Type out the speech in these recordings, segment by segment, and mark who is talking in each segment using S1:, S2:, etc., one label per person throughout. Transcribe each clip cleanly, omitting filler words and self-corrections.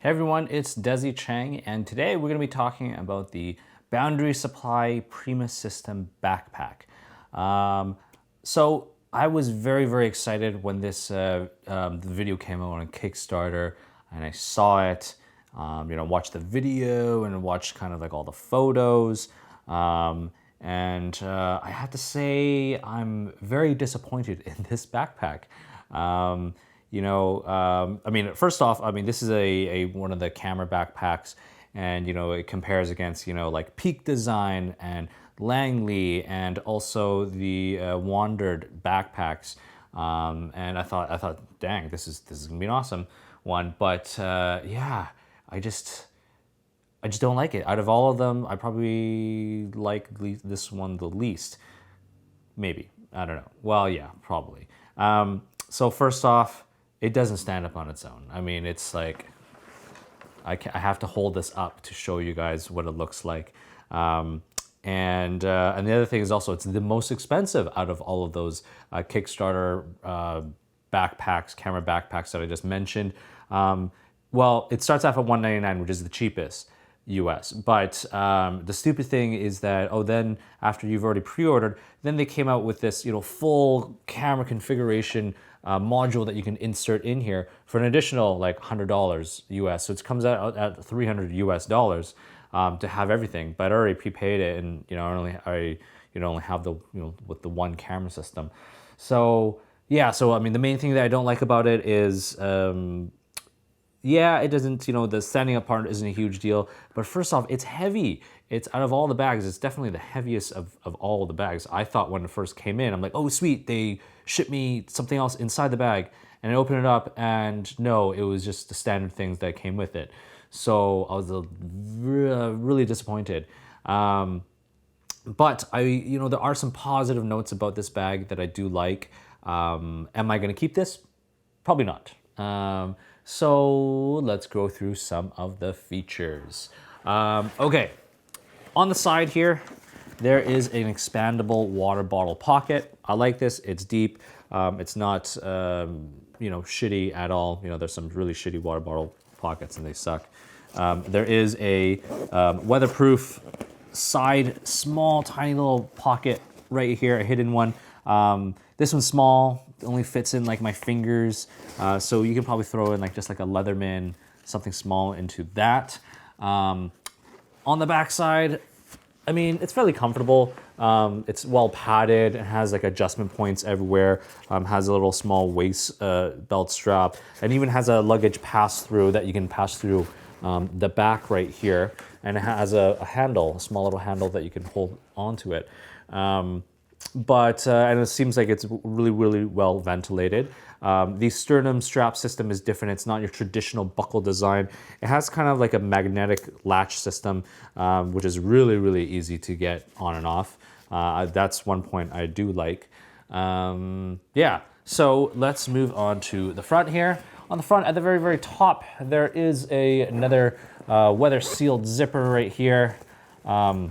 S1: Hey everyone, it's Desy Cheng, and today we're going to be talking about the Boundary Supply Prima System backpack. So I was very excited when this the video came out on Kickstarter, and I saw it. Watched the video and watched kind of like all the photos. I have to say I'm very disappointed in this backpack. First off, this is a one of the camera backpacks, and it compares against like Peak Design and Langley, and also the Wandered backpacks. And I thought, dang, this is gonna be an awesome one. But yeah, I just don't like it. Out of all of them, I probably like this one the least. Maybe, I don't know. Well, yeah, probably. So first off, it doesn't stand up on its own. I mean, it's like, I have to hold this up to show you guys what it looks like. And the other thing is also, it's the most expensive out of all of those Kickstarter backpacks, camera backpacks that I just mentioned. Well, it starts off at $199, which is the cheapest US. But the stupid thing is that, then after you've already pre-ordered, then they came out with this, full camera configuration module that you can insert in here for an additional like $100 US. So it comes out at $300 US to have everything. But I already prepaid it, and I only have the with the one camera system. So yeah, so I mean the main thing that I don't like about it is yeah, it doesn't, the standing up part isn't a huge deal. But first off, it's heavy. It's out of all the bags, it's definitely the heaviest of all the bags. I thought when it first came in, I'm like, oh sweet, they shipped me something else inside the bag. And I opened it up, and no, it was just the standard things that came with it. So I was really disappointed. But there are some positive notes about this bag that I do like. Am I gonna keep this? Probably not. So let's go through some of the features. Okay, on the side here, there is an expandable water bottle pocket. I like this, it's deep. It's not, shitty at all. There's some really shitty water bottle pockets and they suck. There is a weatherproof side, small, tiny little pocket right here, a hidden one. This one's small, only fits in like my fingers. So you can probably throw in like just like a Leatherman, something small into that. On the back side, I mean, it's fairly comfortable. It's well padded. It has like adjustment points everywhere. Has a little small waist belt strap, and even has a luggage pass-through that you can pass through the back right here. And it has a handle, a small little handle that you can hold onto it. And it seems like it's really well ventilated. The sternum strap system is different. It's not your traditional buckle design. It has kind of like a magnetic latch system, which is really easy to get on and off. That's one point I do like. Yeah, so let's move on to the front here. On the front, at the very top, there is another weather sealed zipper right here. And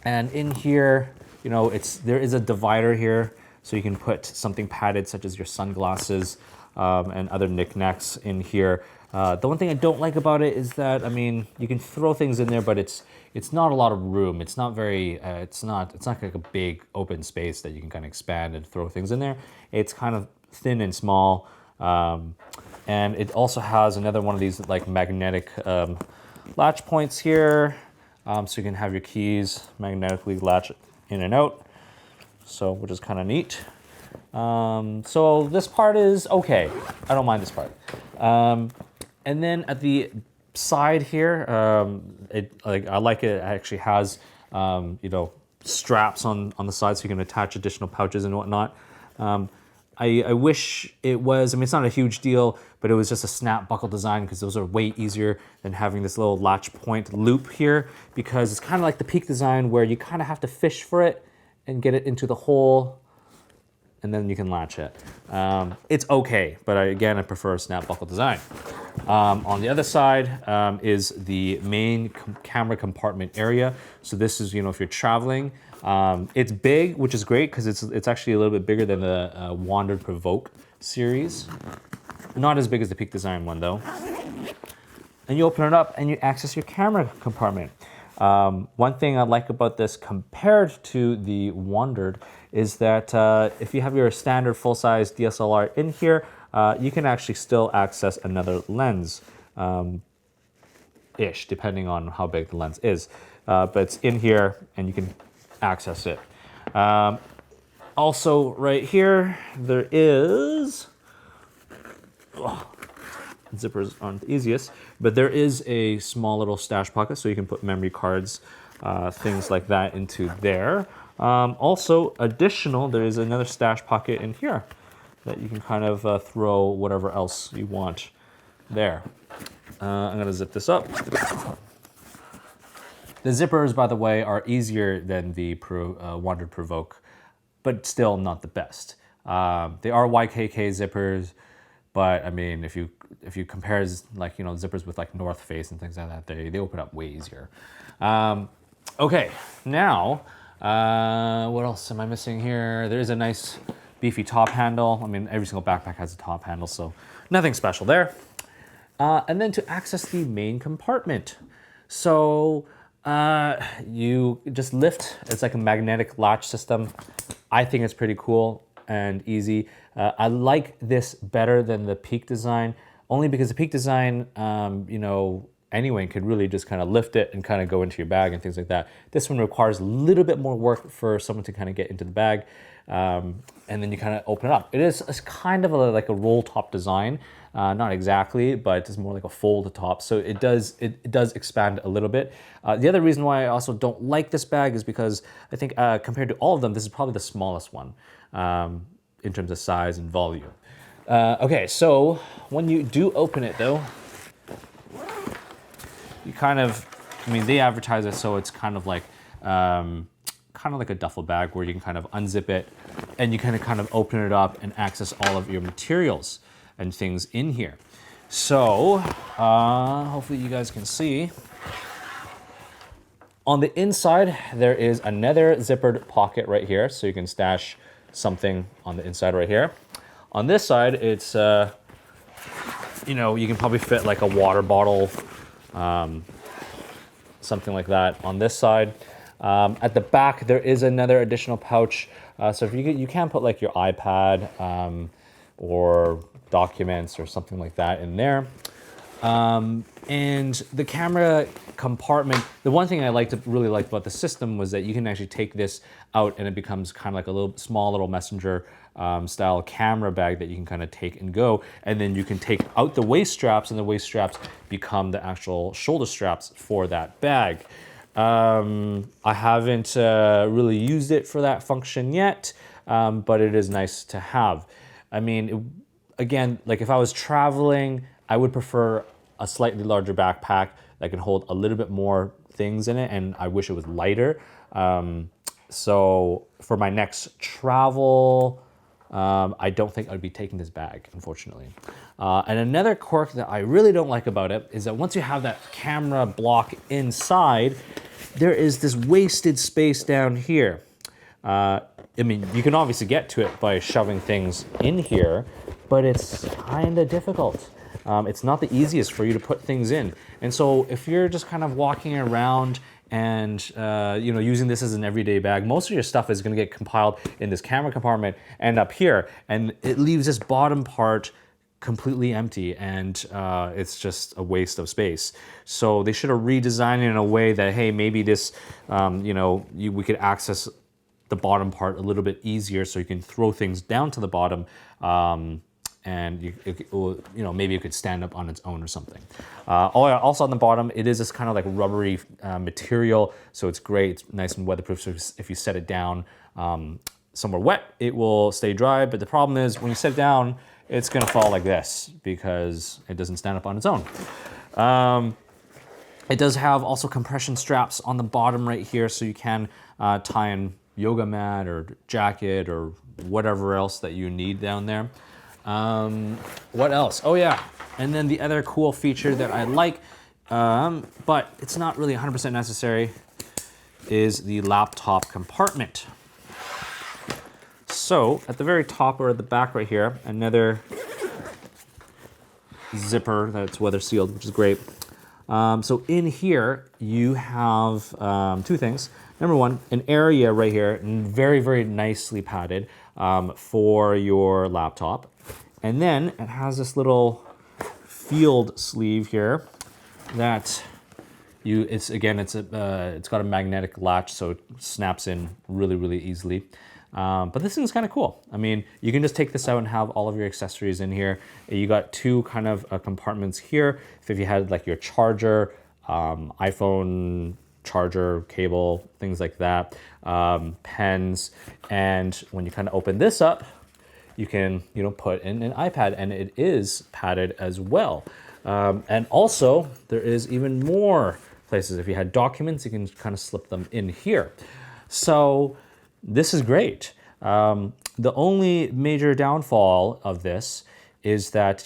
S1: in here, there is a divider here, so you can put something padded such as your sunglasses and other knickknacks in here. The one thing I don't like about it is that, I mean, you can throw things in there, but it's not a lot of room. It's not very, it's not like a big open space that you can kind of expand and throw things in there. It's kind of thin and small. And it also has another one of these like magnetic latch points here, so you can have your keys magnetically latch in and out, so which is kind of neat. So this part is okay. I don't mind this part. And then at the side here, I like it. It actually has straps on the side, so you can attach additional pouches and whatnot. I wish it was, I mean, it's not a huge deal, but it was just a snap buckle design, because those are way easier than having this little latch point loop here, because it's kind of like the Peak Design where you kind of have to fish for it and get it into the hole, and then you can latch it. It's okay, but again, I prefer a snap buckle design. On the other side is the main camera compartment area. So this is, if you're traveling, it's big, which is great because it's actually a little bit bigger than the Wandered Provoke series. Not as big as the Peak Design one though. and you open it up and you access your camera compartment. One thing I like about this compared to the Wandered is that if you have your standard full-size DSLR in here, you can actually still access another lens, ish, depending on how big the lens is. But it's in here and you can access it. Also, right here, there is, zippers aren't the easiest, but there is a small little stash pocket so you can put memory cards, things like that into there. Also, additional, there is another stash pocket in here that you can kind of throw whatever else you want there. I'm gonna zip this up. The zippers, by the way, are easier than the Wandered Provoke, but still not the best. They are YKK zippers, but I mean, if you compare like, you know, zippers with like North Face and things like that, they open up way easier. Okay, now, what else am I missing here? There is a nice beefy top handle. I mean, every single backpack has a top handle, so nothing special there. And then to access the main compartment. So you just lift, it's like a magnetic latch system. I think it's pretty cool and easy. I like this better than the Peak design, only because the Peak design, you know, anyone could really just kind of lift it and kind of go into your bag and things like that. This one requires a little bit more work for someone to kind of get into the bag. And then you kind of open it up. It's kind of like a roll top design. Not exactly, but it's more like a fold top. So it does expand a little bit. The other reason why I also don't like this bag is because I think compared to all of them, this is probably the smallest one in terms of size and volume. Okay, so when you do open it though, you kind of, I mean, they advertise it so it's kind of like a duffel bag where you can kind of unzip it and you kind of open it up and access all of your materials and things in here. So hopefully you guys can see. On the inside, there is another zippered pocket right here, so you can stash something on the inside right here. On this side, it's, you know, you can probably fit like a water bottle, something like that on this side. At the back, there is another additional pouch. So if you can put like your iPad or documents or something like that in there. And the camera compartment, the one thing I really liked about the system was that you can actually take this out and it becomes kind of like a little small little messenger style camera bag that you can kind of take and go. And then you can take out the waist straps and the waist straps become the actual shoulder straps for that bag. I haven't really used it for that function yet, but it is nice to have. I mean, again, like if I was traveling, I would prefer a slightly larger backpack that can hold a little bit more things in it, and I wish it was lighter. So for my next travel, I don't think I'd be taking this bag, unfortunately. And another quirk that I really don't like about it is that once you have that camera block inside, there is this wasted space down here. I mean, you can obviously get to it by shoving things in here, but it's kind of difficult. It's not the easiest for you to put things in. And so if you're just kind of walking around and you know, using this as an everyday bag, most of your stuff is going to get compiled in this camera compartment and up here, and it leaves this bottom part completely empty, and it's just a waste of space. So they should have redesigned it in a way that, hey, maybe this, you know, we could access the bottom part a little bit easier, so you can throw things down to the bottom, and you know, maybe it could stand up on its own or something. Also on the bottom, it is this kind of like rubbery material, so it's great. It's nice and weatherproof. So if you set it down somewhere wet, it will stay dry. But the problem is when you set it down, it's gonna fall like this because it doesn't stand up on its own. It does have also compression straps on the bottom right here, so you can tie in yoga mat or jacket or whatever else that you need down there. What else? Oh yeah, and then the other cool feature that I like, but it's not really 100% necessary, is the laptop compartment. So at the very top or at the back right here, another zipper that's weather sealed, which is great. So in here, you have two things. Number one, an area right here, very, very nicely padded for your laptop. And then it has this little field sleeve here that it's got a magnetic latch, so it snaps in really, really easily. But this thing's kind of cool. I mean, you can just take this out and have all of your accessories in here. You got two kind of compartments here. If you had like your charger, iPhone charger, cable, things like that, pens, and when you kind of open this up, you can, put in an iPad, and it is padded as well. And also, there is even more places. If you had documents, you can kind of slip them in here. So this is great. The only major downfall of this is that,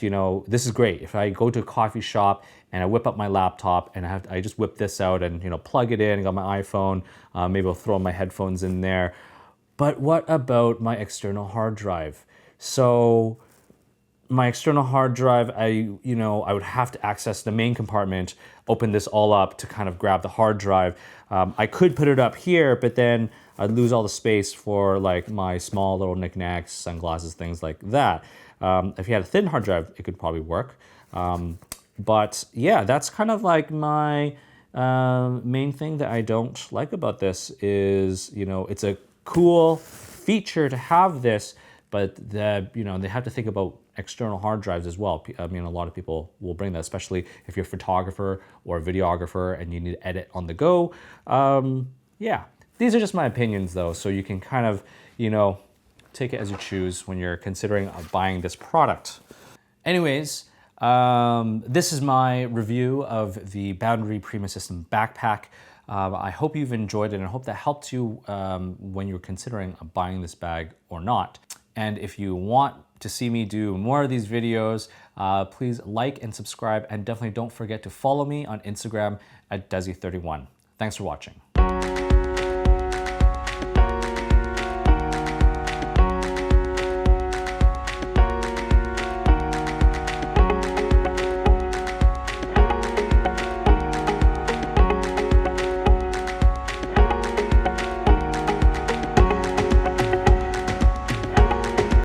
S1: this is great. If I go to a coffee shop and I whip up my laptop and I just whip this out and, plug it in, got my iPhone, maybe I'll throw my headphones in there. But what about my external hard drive? So my external hard drive, I would have to access the main compartment, open this all up to kind of grab the hard drive. I could put it up here, but then I'd lose all the space for like my small little knickknacks, sunglasses, things like that. If you had a thin hard drive, it could probably work. But yeah, that's kind of like my main thing that I don't like about this is, it's a cool feature to have this, but they have to think about external hard drives as well. I mean, a lot of people will bring that, especially if you're a photographer or a videographer and you need to edit on the go. Yeah, these are just my opinions though, so you can kind of, take it as you choose when you're considering buying this product. Anyways, this is my review of the Boundary Prima System backpack. I hope you've enjoyed it, and I hope that helped you when you're considering buying this bag or not. And if you want to see me do more of these videos, please like and subscribe, and definitely don't forget to follow me on Instagram at Desy31. Thanks for watching.